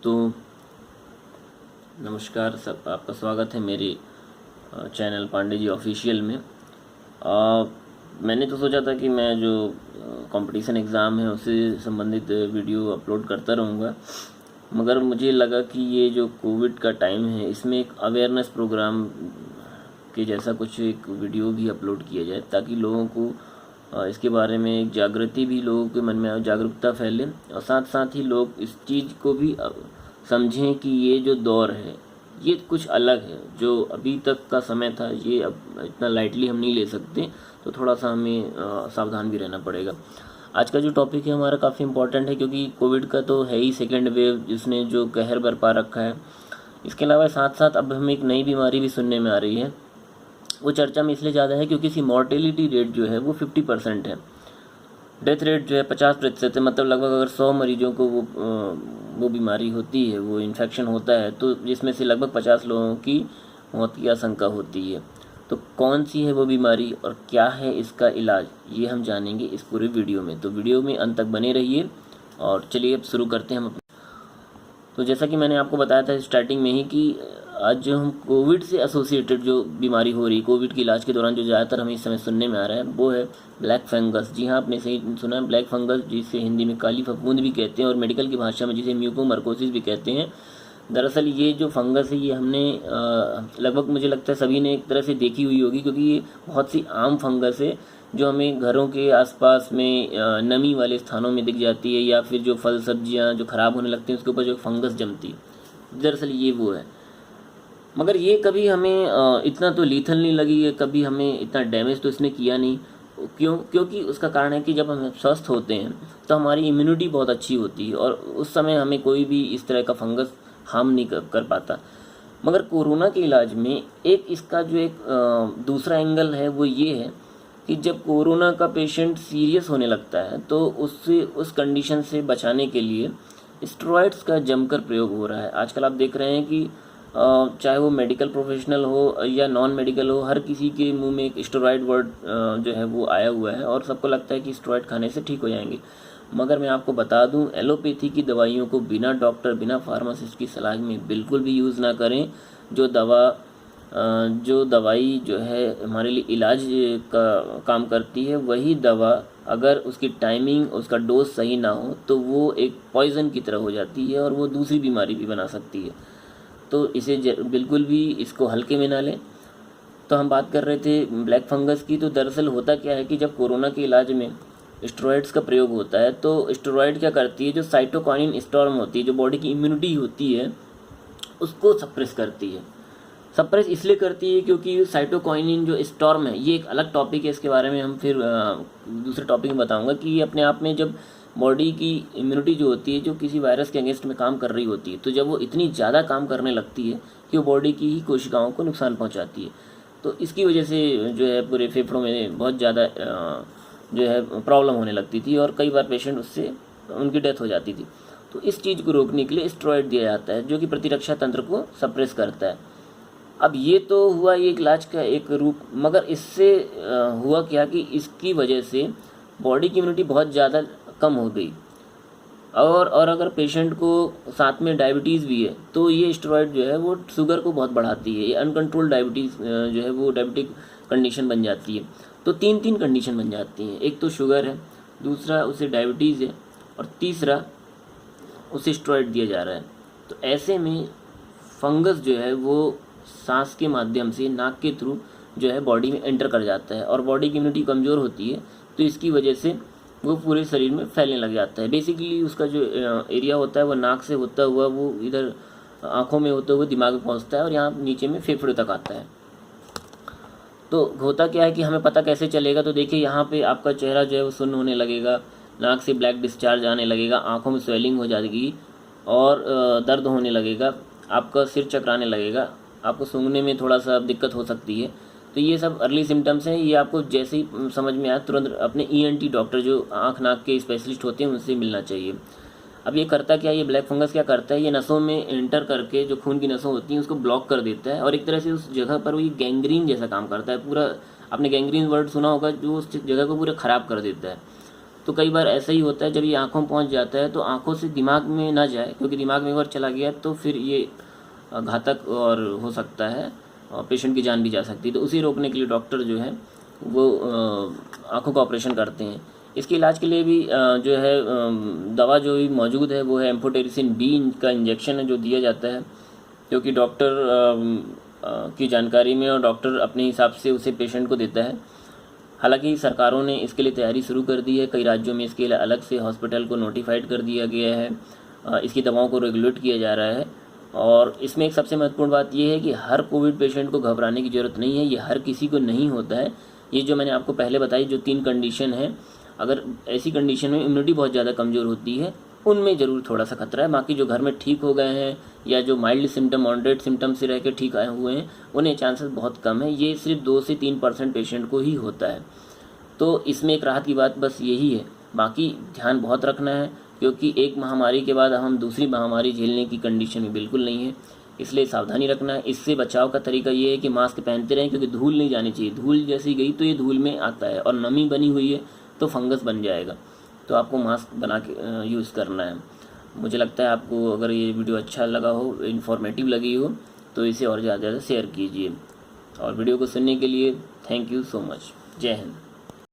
तो नमस्कार सब, आपका स्वागत है मेरे चैनल पांडे जी ऑफिशियल में। मैंने तो सोचा था कि मैं जो कंपटीशन एग्ज़ाम है उससे संबंधित वीडियो अपलोड करता रहूँगा, मगर मुझे लगा कि ये जो कोविड का टाइम है इसमें एक अवेयरनेस प्रोग्राम के जैसा कुछ एक वीडियो भी अपलोड किया जाए, ताकि लोगों को इसके बारे में एक जागृति भी लोगों के मन में जागरूकता फैले, और साथ साथ ही लोग इस चीज़ को भी समझें कि ये जो दौर है ये कुछ अलग है। जो अभी तक का समय था ये अब इतना लाइटली हम नहीं ले सकते, तो थोड़ा सा हमें सावधान भी रहना पड़ेगा। आज का जो टॉपिक है हमारा काफ़ी इम्पोर्टेंट है, क्योंकि कोविड का तो है ही सेकेंड वेव जिसने जो कहर बरपा रखा है। इसके अलावा साथ साथ अब हमें एक नई बीमारी भी सुनने में आ रही है। वो चर्चा में इसलिए ज़्यादा है क्योंकि इसकी मॉर्टेलिटी रेट जो है वो 50% है, डेथ रेट जो है 50% है। मतलब लगभग अगर 100 मरीजों को वो बीमारी होती है, वो इन्फेक्शन होता है, तो जिसमें से लगभग 50 लोगों की मौत की आशंका होती है। तो कौन सी है वो बीमारी और क्या है इसका इलाज, ये हम जानेंगे इस पूरे वीडियो में। तो वीडियो में अंत तक बने रहिए, और चलिए अब शुरू करते हैं हम। तो जैसा कि मैंने आपको बताया था स्टार्टिंग में ही कि आज जो हम कोविड से एसोसिएटेड जो बीमारी हो रही, कोविड के इलाज के दौरान जो ज़्यादातर हमें इस समय सुनने में आ रहा है, वो है ब्लैक फंगस। जी हाँ, आपने सही सुना है, ब्लैक फंगस, जिसे हिंदी में काली फफूंद भी कहते हैं और मेडिकल की भाषा में जिसे म्यूकोमर्कोसिस भी कहते हैं। दरअसल ये जो फंगस है ये हमने लगभग मुझे लगता है सभी ने एक तरह से देखी हुई होगी, क्योंकि ये बहुत सी आम फंगस है जो हमें घरों के आसपास में नमी वाले स्थानों में दिख जाती है, या फिर जो फल सब्जियां जो ख़राब होने लगती हैं उसके ऊपर जो फंगस जमती है, दरअसल ये वो है। मगर ये कभी हमें इतना तो लीथल नहीं लगी है, कभी हमें इतना डैमेज तो इसने किया नहीं। क्योंकि उसका कारण है कि जब हम स्वस्थ होते हैं तो हमारी इम्यूनिटी बहुत अच्छी होती है, और उस समय हमें कोई भी इस तरह का फंगस हार्म नहीं कर पाता। मगर कोरोना के इलाज में एक इसका जो एक दूसरा एंगल है वो ये है कि जब कोरोना का पेशेंट सीरियस होने लगता है तो उससे उस कंडीशन से बचाने के लिए स्टेरॉइड्स का जमकर प्रयोग हो रहा है। आजकल आप देख रहे हैं कि चाहे वो मेडिकल प्रोफेशनल हो या नॉन मेडिकल हो, हर किसी के मुंह में एक स्टेरॉइड वर्ड जो है वो आया हुआ है, और सबको लगता है कि स्टेरॉइड खाने से ठीक हो जाएंगे। मगर मैं आपको बता दूं, एलोपैथी की दवाइयों को बिना डॉक्टर बिना फार्मासिस्ट की सलाह में बिल्कुल भी यूज़ ना करें। जो दवाई जो है हमारे लिए इलाज का काम करती है, वही दवा अगर उसकी टाइमिंग उसका डोज सही ना हो तो वो एक पॉइज़न की तरह हो जाती है, और वो दूसरी बीमारी भी बना सकती है। तो इसे बिल्कुल भी इसको हल्के में ना लें। तो हम बात कर रहे थे ब्लैक फंगस की। तो दरअसल होता क्या है कि जब कोरोना के इलाज में स्टेरॉइड्स का प्रयोग होता है तो स्टेरॉइड क्या करती है, जो साइटोकाइनिन स्टॉर्म होती है, जो बॉडी की इम्यूनिटी होती है, उसको सप्रेस करती है। सप्रेस इसलिए करती है क्योंकि साइटोकाइनिन जो स्टॉर्म है, ये एक अलग टॉपिक है, इसके बारे में हम फिर दूसरे टॉपिक में बताऊंगा कि ये अपने आप में जब बॉडी की इम्यूनिटी जो होती है, जो किसी वायरस के अगेंस्ट में काम कर रही होती है, तो जब वो इतनी ज़्यादा काम करने लगती है कि वो बॉडी की ही कोशिकाओं को नुकसान पहुंचाती है, तो इसकी वजह से जो है पूरे फेफड़ों में बहुत ज़्यादा जो है प्रॉब्लम होने लगती थी, और कई बार पेशेंट उससे उनकी डेथ हो जाती थी। तो इस चीज़ को रोकने के लिए स्टेरॉइड दिया जाता है, जो कि प्रतिरक्षा तंत्र को सप्रेस करता है। अब ये तो हुआ ये इलाज का एक रूप, मगर इससे हुआ क्या कि इसकी वजह से बॉडी की इम्यूनिटी बहुत ज़्यादा कम हो गई, और अगर पेशेंट को साथ में डायबिटीज़ भी है तो ये स्टेरॉइड जो है वो शुगर को बहुत बढ़ाती है। ये अनकंट्रोल्ड डायबिटीज़ जो है वो डायबिटिक कंडीशन बन जाती है। तो तीन कंडीशन बन जाती हैं, एक तो शुगर है, दूसरा उसे डायबिटीज़ है, और तीसरा उसे स्टेरॉइड दिया जा रहा है। तो ऐसे में फंगस जो है वो सांस के माध्यम से, नाक के थ्रू जो है बॉडी में एंटर कर जाता है, और बॉडी की इम्यूनिटी कमज़ोर होती है, तो इसकी वजह से वो पूरे शरीर में फैलने लग जाता है। बेसिकली उसका जो एरिया होता है वो नाक से होता हुआ वो इधर आँखों में होते हुए दिमाग में पहुँचता है, और यहाँ नीचे में फेफड़े तक आता है। तो होता क्या है कि हमें पता कैसे चलेगा, तो देखिए यहाँ पे आपका चेहरा जो है वो सुन्न होने लगेगा, नाक से ब्लैक डिस्चार्ज आने लगेगा, आँखों में स्वेलिंग हो जाएगी, और दर्द होने लगेगा, आपका सिर चकराने लगेगा, आपको सूंघने में थोड़ा सा दिक्कत हो सकती है। तो ये सब अर्ली सिम्टम्स हैं। ये आपको जैसे ही समझ में आए तुरंत अपने ईएनटी डॉक्टर, जो आँख नाक के स्पेशलिस्ट होते हैं, उनसे मिलना चाहिए। अब ये करता क्या है, ये ब्लैक फंगस क्या करता है, ये नसों में एंटर करके जो खून की नसों होती हैं उसको ब्लॉक कर देता है, और एक तरह से उस जगह पर वो ये गैंग्रीन जैसा काम करता है। पूरा आपने गैंग्रीन वर्ड सुना होगा, जो उस जगह को पूरा ख़राब कर देता है। तो कई बार ऐसा ही होता है, जब ये आँखों में पहुँच जाता है तो आँखों से दिमाग में ना जाए, क्योंकि दिमाग में एक बार चला गया तो फिर ये घातक और हो सकता है और पेशेंट की जान भी जा सकती है। तो उसे रोकने के लिए डॉक्टर जो है वो आँखों का ऑपरेशन करते हैं। इसके इलाज के लिए भी जो है दवा जो भी मौजूद है वो है एम्फोटेरिसिन बी का इंजेक्शन है जो दिया जाता है, क्योंकि डॉक्टर की जानकारी में और डॉक्टर अपने हिसाब से उसे पेशेंट को देता है। हालांकि सरकारों ने इसके लिए तैयारी शुरू कर दी है, कई राज्यों में इसके लिए अलग से हॉस्पिटल को नोटिफाइड कर दिया गया है, इसकी दवाओं को रेगुलेट किया जा रहा है। और इसमें एक सबसे महत्वपूर्ण बात यह है कि हर कोविड पेशेंट को घबराने की ज़रूरत नहीं है, ये हर किसी को नहीं होता है। ये जो मैंने आपको पहले बताई जो 3 कंडीशन है, अगर ऐसी कंडीशन में इम्यूनिटी बहुत ज़्यादा कमज़ोर होती है उनमें ज़रूर थोड़ा सा खतरा है। बाकी जो घर में ठीक हो गए हैं या जो माइल्ड सिम्टम मॉडरेट सिम्टम से रह के ठीक आए हुए हैं उन्हें चांसेस बहुत कम है। ये सिर्फ 2 से 3% पेशेंट को ही होता है। तो इसमें एक राहत की बात बस यही है। बाकी ध्यान बहुत रखना है, क्योंकि एक महामारी के बाद हम दूसरी महामारी झेलने की कंडीशन में बिल्कुल नहीं है, इसलिए सावधानी रखना है। इससे बचाव का तरीका ये है कि मास्क पहनते रहें, क्योंकि धूल नहीं जानी चाहिए। धूल जैसी गई तो ये धूल में आता है और नमी बनी हुई है तो फंगस बन जाएगा। तो आपको मास्क बना के यूज़ करना है। मुझे लगता है आपको अगर ये वीडियो अच्छा लगा हो, इन्फॉर्मेटिव लगी हो, तो इसे और ज़्यादा शेयर कीजिए। और वीडियो को सुनने के लिए थैंक यू सो मच। जय हिंद।